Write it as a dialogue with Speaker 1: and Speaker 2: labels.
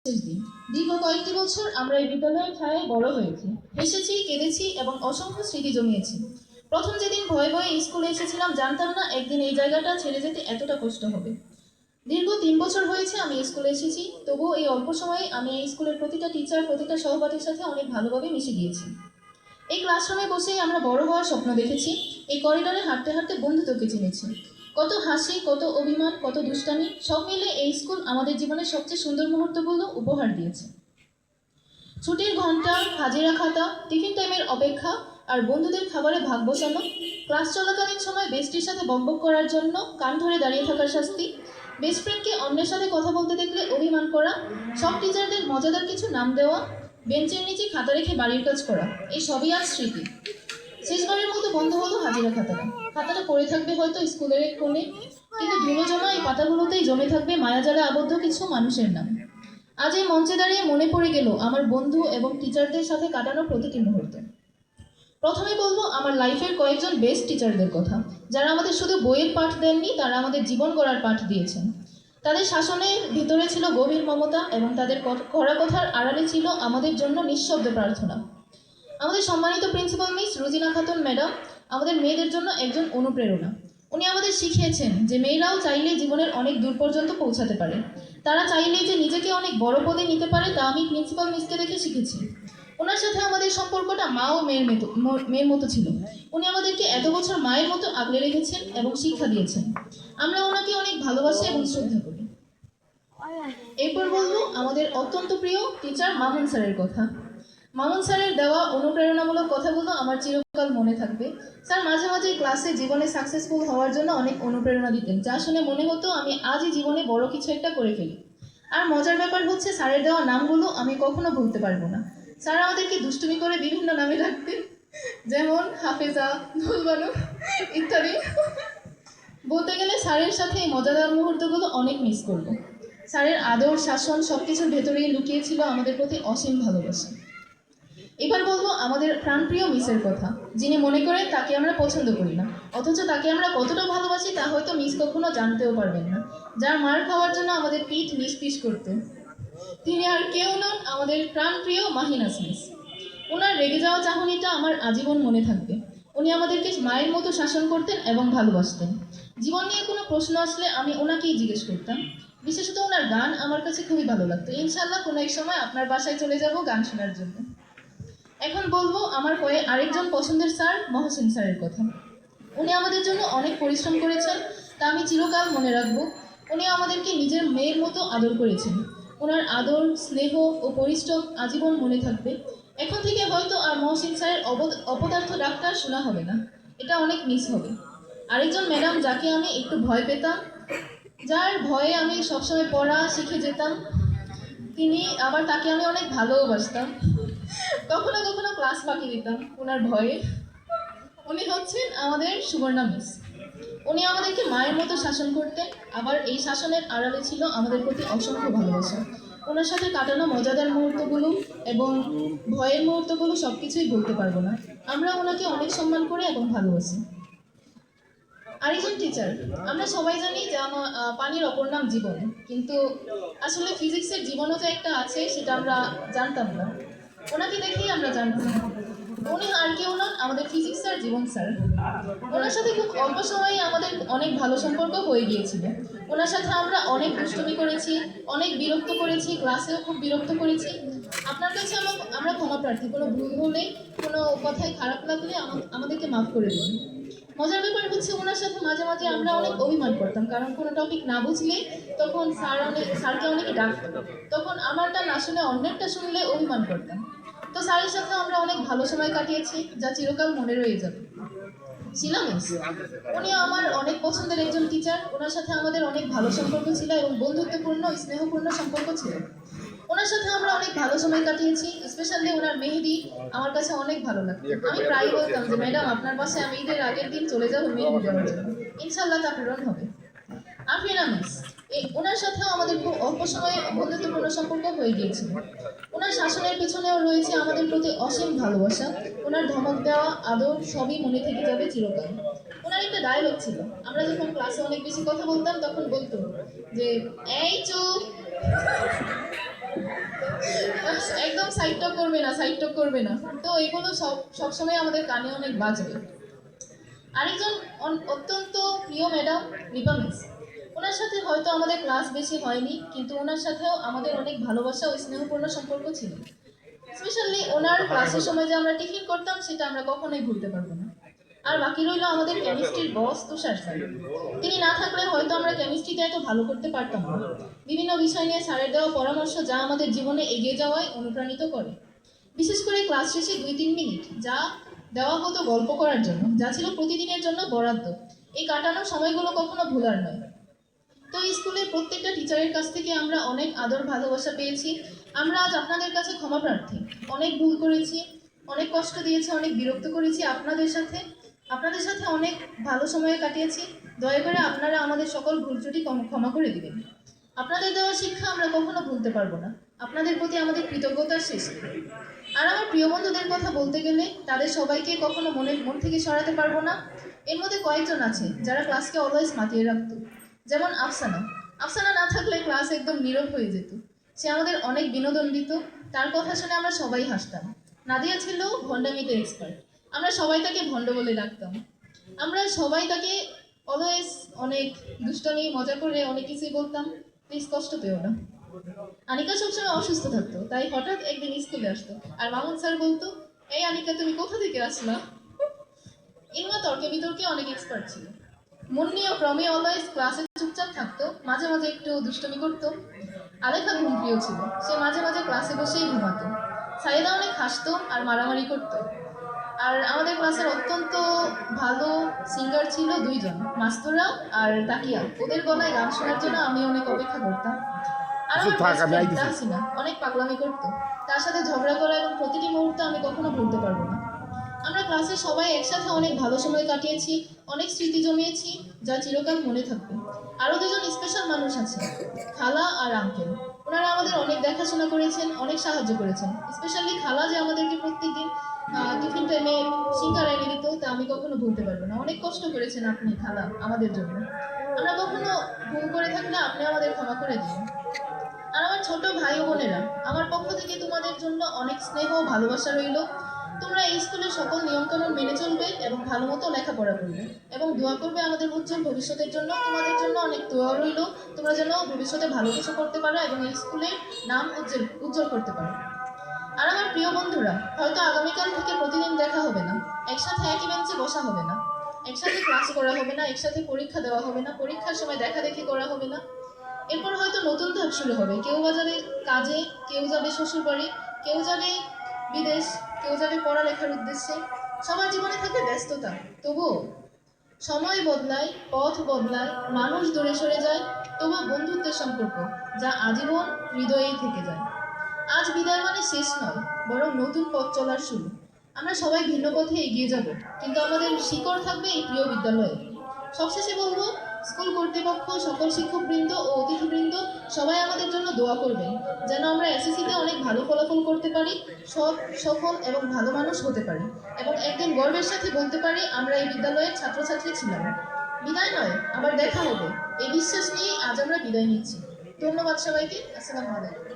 Speaker 1: শেষ দিন। দীর্ঘ কয়েকটি বছর আমরা এই বিদ্যালয়ের ছায়ায় বড় হয়েছি, হেসেছি, কেঁদেছি এবং অসংখ্য স্মৃতি জমিয়েছি। প্রথম যেদিন ভয়ে ভয়ে স্কুলে এসেছিলাম, জানতাম না একদিন এই জায়গাটা ছেড়ে যেতে এতটা কষ্ট হবে। দীর্ঘ 3 বছর হয়েছে আমি স্কুলে এসেছি, তবুও এই অল্প সময়ে আমি এই স্কুলের প্রতিটা টিচার, প্রতিটা সহপাঠীর সাথে অনেক ভালোভাবে মিশে গিয়েছি। এই ক্লাসরুমে বসেই আমরা বড় হওয়ার স্বপ্ন দেখেছি, এই করিডোরে হাঁটতে হাঁটতে বন্ধুত্বকে চিনেছি। কত হাসি, কত অভিমান, কত দুষ্টামি, সব মিলে এই স্কুল আমাদের জীবনের সবচেয়ে সুন্দর মুহূর্তগুলো উপহার দিয়েছে। ছুটির ঘন্টা, হাজিরা খাতা, টিফিন টাইমের অপেক্ষা আর বন্ধুদের খাবারে ভাগ বসানো, ক্লাস চলাকালীন সময় বেস্টির সাথে বকবক করার জন্য কান ধরে দাঁড়িয়ে থাকার শাস্তি, বেস্ট ফ্রেন্ডকে অন্যের সাথে কথা বলতে দেখলে অভিমান করা, সব টিচারদের মজাদার কিছু নাম দেওয়া, বেঞ্চের নিচে খাতা রেখে বাড়ির কাজ করা, এই সবই আজ স্মৃতি। শেষবারের মতো বন্ধ হলো হাজিরা খাতাটা। খাতাটা পড়ে থাকবে হয়তো স্কুলের এক কোণে, কিন্তু ধুলো জমা এই পাতাগুলোতেই জমে থাকবে মায়াজালে আবদ্ধ কিছু মানুষের নাম। আজ এই মঞ্চে দাঁড়িয়ে মনে পড়ে গেল আমার বন্ধু এবং টিচারদের সাথে কাটানো প্রতিটি মুহূর্ত। প্রথমে বলবো আমার লাইফের কয়েকজন বেস্ট টিচারদের কথা, যারা আমাদের শুধু বইয়ের পাঠ দেননি, তারা আমাদের জীবন গড়ার পাঠ দিয়েছেন। তাদের শাসনের ভিতরে ছিল গভীর মমতা এবং তাদের কড়া কথার আড়ালে ছিল আমাদের জন্য নিঃশব্দ প্রার্থনা। আমাদের সম্মানিত principal miss Rozina Khatun madam আমাদের মেয়েদের জন্য একজন অনুপ্রেরণা। উনি আমাদের শিখিয়েছেন যে মেয়েরাও চাইলেই জীবনের অনেক দূর পর্যন্ত পৌঁছাতে পারে। তারা চাইলেই যে নিজেকে অনেক বড় পদে নিতে পারে, তা আমি প্রিন্সিপাল মিসকে দেখে শিখেছি। ওনার সাথে আমাদের সম্পর্কটা মা ও মেয়ের মতো ছিল। উনি আমাদেরকে এত বছর মায়ের মতো আগলে রেখেছেন এবং শিক্ষা দিয়েছেন। আমরা ওনাকে অনেক ভালোবাসি এবং শ্রদ্ধা করি। এরপর বলবো আমাদের অত্যন্ত প্রিয় টিচার মামুন স্যারের কথা। মামুন স্যারের দেওয়া অনুপ্রেরণামূলক কথাগুলো আমার চিরকাল মনে থাকবে। স্যার মাঝে মাঝে ক্লাসে জীবনে সাকসেসফুল হওয়ার জন্য অনেক অনুপ্রেরণা দিতেন, যা শুনে মনে হতো আমি আজই জীবনে বড় কিছু একটা করে ফেলি। আর মজার ব্যাপার হচ্ছে স্যারের দেওয়া নামগুলো আমি কখনো ভুলতে পারবো না। স্যার আমাদেরকে দুষ্টুমি করে বিভিন্ন নামে ডাকতেন, যেমন হাফেজা, নুলবানু ইত্যাদি। বলতে গেলে স্যারের সাথে এই মজাদার মুহূর্তগুলো অনেক মিস করব। স্যারের আদর, শাসন সবকিছুর ভেতরেই লুকিয়ে ছিল আমাদের প্রতি অসীম ভালোবাসা। এবার বলবো আমাদের প্রাণপ্রিয় মিসের কথা, যিনি মনে করেন তাকে আমরা পছন্দ করি না, অথচ তাকে আমরা কতটা ভালোবাসি তা হয়তো মিস কখনো জানতেও পারবেন না। যার মার খাওয়ার জন্য আমাদের পিঠ নিষ্পিস করতেন, তিনি আর কেউ নন, আমাদের প্রাণপ্রিয় মাহিনাস মিস। ওনার রেগে যাওয়া চাহনিটা আমার আজীবন মনে থাকবে। উনি আমাদেরকে মায়ের মতো শাসন করতেন এবং ভালোবাসতেন। জীবন নিয়ে কোনো প্রশ্ন আসলে আমি ওনাকেই জিজ্ঞেস করতাম। বিশেষত ওনার গান আমার কাছে খুবই ভালো লাগতো। ইনশাল্লাহ কোনো এক সময় আপনার বাসায় চলে যাব গান শোনার জন্য। এখন বলবো আমার আরেকজন পছন্দের স্যার মহসিন স্যারের কথা। উনি আমাদের জন্য অনেক পরিশ্রম করেছেন, তা আমি চিরকাল মনে রাখবো। উনি আমাদেরকে নিজের মেয়ের মতো আদর করেছেন। ওনার আদর, স্নেহ ও পরিশ্রম আজীবন মনে থাকবে। এখন থেকে হয়তো আর মহসিন স্যারের অপদার্থ ডাক্তার শোনা হবে না, এটা অনেক মিস হবে। আরেকজন ম্যাডাম যাকে আমি একটু ভয় পেতাম, যার ভয়ে আমি সবসময় পড়া শিখে যেতাম, তিনি আবার তাকে আমি অনেক ভালোবাসতাম। কখনো কখনো ক্লাস ফাঁকি দিতাম ওনার ভয়ে। উনি হচ্ছেন আমাদের সুবর্ণা মিস। উনি আমাদেরকে মায়ের মতো শাসন করতেন, আবার এই শাসনের আড়ালে ছিল আমাদের প্রতি অসংখ্য ভালোবাসা। ওনার সাথে কাটানো মজাদার মুহূর্তগুলো এবং ভয়ের মুহূর্তগুলো সবকিছুই বলতে পারবো না। আমরা ওনাকে অনেক সম্মান করে এবং ভালোবাসি। আরেকজন টিচার, আমরা সবাই জানি যে আমার পানির অপর নাম জীবন, কিন্তু আসলে ফিজিক্সের জীবনও যে একটা আছে সেটা আমরা জানতাম না। ওনাকে দেখেই আমরা জানতাম। উনি আর কেউ নন, আমাদের ফিজিক্স স্যার জীবন স্যার। ওনার সাথে খুব অল্প সময়ে আমাদের অনেক ভালো সম্পর্ক হয়ে গিয়েছিল। ওনার সাথে আমরা অনেক দুষ্টুমি করেছি, অনেক বিরক্ত করেছি, ক্লাসেও খুব বিরক্ত করেছি। আপনার কাছে আমরা ক্ষমা প্রার্থী, কোনো ভুল হলে, কোনো কথায় খারাপ লাগলে আমাদেরকে মাফ করে দিন। মজার ব্যাপার হচ্ছে ওনার সাথে মাঝে মাঝে আমরা অনেক অভিমান করতাম, কারণ কোনো টপিক না বুঝলে তখন স্যারকে অনেকে ডাকতো। তখন আমারটা না শুনে অন্যেরটা শুনলে অভিমান করতাম। তো স্যারের সাথে আমরা অনেক ভালো সময় কাটিয়েছি, যা চিরকাল মনে রয়ে যাবে। শিলা মিস, উনিও আমার অনেক পছন্দের একজন টিচার। ওনার সাথে আমাদের অনেক ভালো সম্পর্ক ছিল এবং বন্ধুত্বপূর্ণ, স্নেহপূর্ণ সম্পর্ক ছিল। ওনার সাথে আমরা অনেক ভালো সময় কাটিয়েছি, স্পেশালি ওনার মেহেদি আমার কাছে অনেক ভালো লাগতো। আমি প্রায় বলতাম যে ম্যাডাম আপনার বাসায় আমি ঈদের আগের দিন চলে যাবো মেহেদি দেওয়ার জন্য, ইনশাল্লাহ তা পূরণ হবে। আফরিনা মিস, ওনার সাথেও আমাদের খুব অল্প সময়ে বন্ধুত্বপূর্ণ সম্পর্ক হয়ে গিয়েছিল। ওনার শাসনের পিছনেও রয়েছে আমাদের প্রতি অসীম ভালোবাসা। ওনার ধমক দেওয়া, আদর সবই মনে থেকে যাবে চিরকাল। ওনার একটা ডায়লগ ছিল, আমরা যখন ক্লাসে অনেক বেশি কথা বলতাম তখন বলতো যে এই চুপ। সাইড টক করবে না। তো এগুলো সবসময় আমাদের কানে অনেক বাজবে। আরেকজন অত্যন্ত প্রিয় ম্যাডাম রিপা মিস। ওনার সাথে হয়তো আমাদের ক্লাস বেশি হয়নি, কিন্তু ওনার সাথেও আমাদের অনেক ভালোবাসা ও স্নেহপূর্ণ সম্পর্ক ছিল। স্পেশালি ওনার ক্লাসের সময় যে আমরা টিফিন করতাম সেটা আমরা কখনোই ভুলতে পারবো না। আর বাকি রইল আমাদের কেমিস্ট্রির বস তুষার স্যার। তিনি না থাকলে হয়তো আমরা কেমিস্ট্রিটা এত ভালো করতে পারতাম না। বিভিন্ন বিষয় নিয়ে স্যারের দেওয়া পরামর্শ যা আমাদের জীবনে এগিয়ে যাওয়ায় অনুপ্রাণিত করে। বিশেষ করে ক্লাস শেষে 2-3 মিনিট যা দেওয়া হতো গল্প করার জন্য, যা ছিল প্রতিদিনের জন্য বরাদ্দ, এই কাটানোর সময়গুলো কখনো ভোলার নয়। তো স্কুলের প্রত্যেকটা টিচারের কাছ থেকে আমরা অনেক আদর ভালোবাসা পেয়েছি। আমরা আজ আপনাদের কাছে ক্ষমা প্রার্থী। অনেক ভুল করেছি, অনেক কষ্ট দিয়েছি, অনেক বিরক্ত করেছি আপনাদের সাথে অনেক ভালো সময় কাটিয়েছি। দয়া করে আপনারা আমাদের সকল ভুল ত্রুটি ক্ষমা করে দিবেন। আপনাদের দেওয়া শিক্ষা আমরা কখনো ভুলতে পারবো না। আপনাদের প্রতি আমাদের কৃতজ্ঞতার শেষ নেই। আর আমার প্রিয় বন্ধুদের কথা বলতে গেলে তাদের সবাইকে কখনো মন থেকে সরাতে পারবো না। এর মধ্যে কয়েকজন আছে যারা ক্লাসকে অলওয়েজ মাতিয়ে রাখতো, যেমন আফসানা। আফসানা না থাকলে ক্লাস একদম নীরব হয়ে যেত। সে আমাদের অনেক বিনোদন দিত, তার কথা শুনে আমরা সবাই হাসতাম। নাদিয়া ছিল ভণ্ডামিতে এক্সপার্ট, আমরা সবাই তাকে ভণ্ড বলে ডাকতাম। আমরা সবাই তাকে অলওয়েজ অনেক দুষ্টামি মজা করে অনেক কিছুই বলতাম। প্লিজ কষ্ট পেও না। আনিকা সবসময় অসুস্থ থাকতো, তাই হঠাৎ একদিন স্কুলে আসতো আর মামুন স্যার বলতো, এই আনিকা তুমি কোথা থেকে আসলা? ইলমা তর্কে বিতর্কে অনেক এক্সপার্ট ছিল। মুন্নি ও প্রমি অলওয়েজ ক্লাসে চুপচাপ থাকতো, মাঝে মাঝে একটু দুষ্টমি করতো। আলেখা ঘুমপ্রিয় ছিল, সে মাঝে মাঝে ক্লাসে বসেই ঘুমাতো। সাইয়েদা অনেক হাসতো আর মারামারি করতো। আর আমাদের ক্লাসের অত্যন্ত ভালো সিঙ্গার ছিল 2 জন, মাস্তুরা আর তাকিয়া। ওদের গলায় গান শোনার জন্য আমি অনেক অপেক্ষা করতাম। আর আমার বেস্ট ফ্রেন্ড তাহসিনা অনেক পাগলামি করতো, তার সাথে ঝগড়া করা এবং প্রতিটি মুহূর্ত আমি কখনো ভুলতে পারবো না। আমরা ক্লাসে সবাই একসাথে অনেক ভালো সময় কাটিয়েছি, অনেক স্মৃতি জমিয়েছি যা চিরকাল মনে থাকবে। আরও 2জন স্পেশাল মানুষ আছে, খালা আর আঙ্কেল। ওনারা আমাদের অনেক দেখাশোনা করেছেন, অনেক সাহায্য করেছেন। স্পেশালি খালা যে আমাদেরকে প্রত্যেকদিন টিফিন টাইমে সিঙ্গারা এনে দিত, তা আমি কখনো ভুলতে পারবো না। অনেক কষ্ট করেছেন আপনি খালা আমাদের জন্য। আমরা কখনো ভুল করে থাকলে আপনি আমাদের ক্ষমা করে দিন। আর আমার ছোট ভাই ও বোনেরা, আমার পক্ষ থেকে তোমাদের জন্য অনেক স্নেহ ও ভালোবাসা রইল। তোমরা এই স্কুলের সকল নিয়মকানুন মেনে চলবে এবং ভালো মতো লেখাপড়া করবে এবং দোয়া করবে আমাদের উজ্জ্বল ভবিষ্যতের জন্য। তোমাদের জন্য অনেক দোয়া রইল, তোমরা যেন ভবিষ্যতে ভালো কিছু করতে পারো এবং এই স্কুলের নাম উজ্জ্বল করতে পারো। আর আমার প্রিয় বন্ধুরা, হয়তো আগামীকাল থেকে প্রতিদিন দেখা হবে না, একসাথে একই বেঞ্চে বসা হবে না, একসাথে ক্লাস করা হবে না, একসাথে পরীক্ষা দেওয়া হবে না, পরীক্ষার সময় দেখাদেখি করা হবে না। এরপর হয়তো নতুন ধাপ শুরু হবে। কেউ বা যাবে কাজে, কেউ যাবে শ্বশুর বাড়ি, কেউ যাবে বিদেশ, কেউ যাবে পড়ালেখার উদ্দেশ্যে। সবার জীবনে থাকে ব্যস্ততা, তবুও সময় বদলায়, পথ বদলায়, মানুষ দূরে সরে যায়, তবুও বন্ধুত্বের সম্পর্ক যা আজীবন হৃদয়েই থেকে যায়। আজ বিদায় মানে শেষ নয়, বরং নতুন পথ চলার শুরু। আমরা সবাই ভিন্ন পথে এগিয়ে যাব, কিন্তু আমাদের শিকড় থাকবে এই প্রিয় বিদ্যালয়ে। সবশেষে বলবো, স্কুল কর্তৃপক্ষ, সকল শিক্ষকবৃন্দ ও অতিথিবৃন্দ সবাই আমাদের জন্য দোয়া করবেন, যেন আমরা এসএসসিতে অনেক ভালো ফলাফল করতে পারি, সফল এবং ভালো মানুষ হতে পারি এবং একদিন গর্বের সাথে বলতে পারি আমরা এই বিদ্যালয়ের ছাত্রছাত্রী ছিলাম। বিদায় নয়, আবার দেখা হবে, এই বিশ্বাস নিয়েই আজ আমরা বিদায় নিচ্ছি। ধন্যবাদ সবাইকে। আসসালামু আলাইকুম।